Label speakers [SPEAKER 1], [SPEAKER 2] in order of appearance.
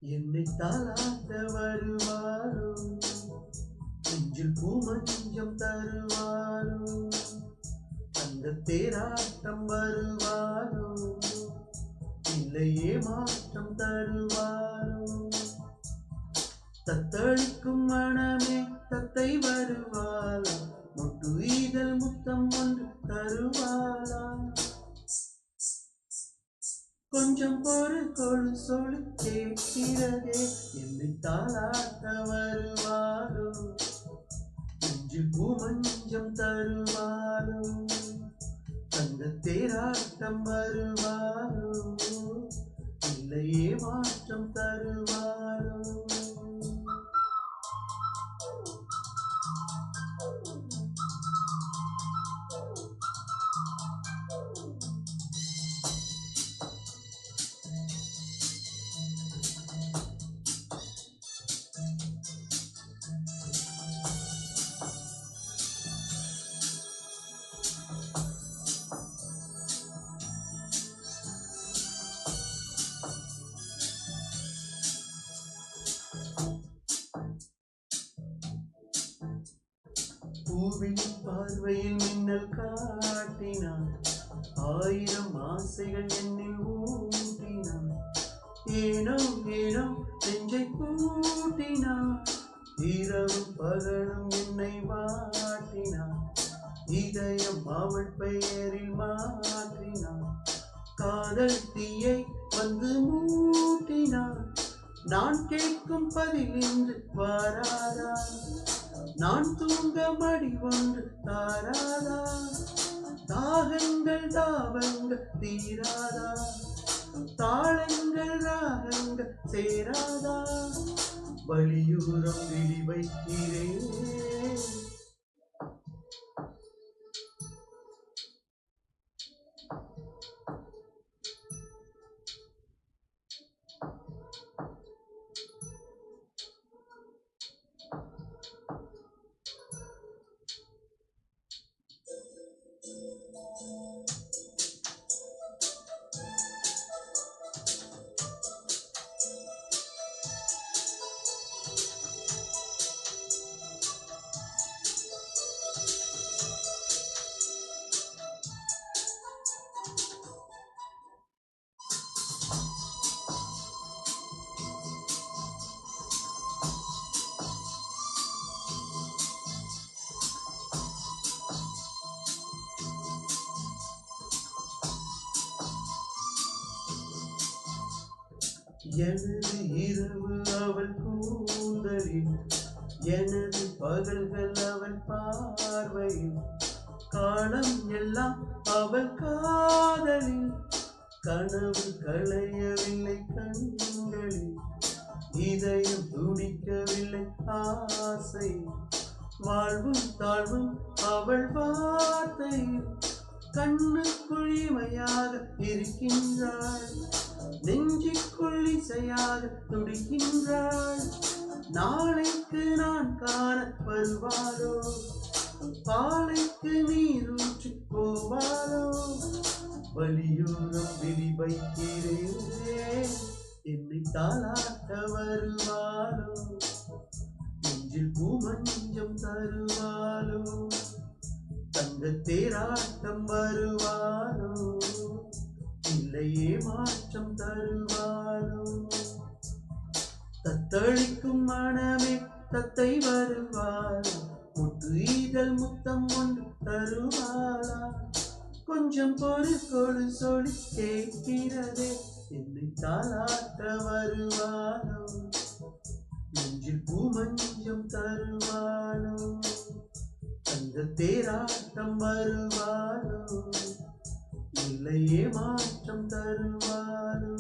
[SPEAKER 1] என்னை தாளாட்ட வருவாரோ, நெஞ்சில் பூமஞ்சம் தருவாரோ, அந்த தேராட்டம் வருவாரோ, இல்லையே மாற்றம் தருவாரோ. தத்தளிக்கும் மனமே தத்தை வருவாளா, முட்டு ஈதல் முத்தம் ஒன்று தருவாளா. கொஞ்சம் பொறு கொழு சொல்லு கேட்கிறதே, என்னை தாளாட்ட வருவாரோ, நெஞ்சில் பூமஞ்சம் தருவாரோ, தங்க தேராட்டம் வருவாரோ, இல்லையே மாற்றம் தருவாரோ. பூவின் பார்வையில் மின்னல் காட்டினான், ஆயிரம் ஆசைகள் என்னில் ஊட்டினான். ஏனோ ஏனோ நெஞ்சை கூட்டினான், இரவும் பகலும் என்னை வாட்டினான். இதயம் அவள் பெயரில் மாற்றினான், காதல் தீயை வந்து மூட்டினான். நான் கேட்கும் பதில் இன்று வராதா, நான் தூங்க மடி ஒன்று தாராதா. தாகங்கள் தாவங்கள் தீராதா, தாளங்கள் ராகங்கள் சேராதா. வழியூரம் விழி வைக்கிறேன், எனது இரவு அவள் கூந்தலில், எனது பகல்கள் அவள் பார்வையில், காலம் எல்லாம் அவள் காதலில். கனவு களையவில்லை கண்களில், இதயம் துடிக்கவில்லை ஆசை. வாழ்வும் தாழ்வும் அவள் வார்த்தையில், கண்ணுக்குள் இமையாக இருக்கின்றாள், நெஞ்சுக்குள் இசையாக துடிக்கின்றாள். நாளைக்கு நான் காண வருவாளோ, பாலைக்கு நீரூற்றி போவாளோ. வழியூரம் விழி வைக்கிறேன், என்னை தாளாட்ட வருவாளோ, நெஞ்சில் பூமஞ்சம் தருவாளோ, தங்க தேராட்டம் வருவாளோ, இல்லையே மாற்றம் தருவாளோ. தத்தளிக்கும் மனமே தத்தை வருவாளோ, முட்டு ஈதல் முத்தம் ஒன்று தருவாளா. கொஞ்சம் பொறு கொடு சொல்லி கேட்கிறதே, என்னை தாளாட்ட வருவாளோ, நெஞ்சில் பூமஞ்சம் தருவாளோ, தங்க தேராட்டம் வருவாளோ, இல்லையே மாற்றம் தருவாளோ.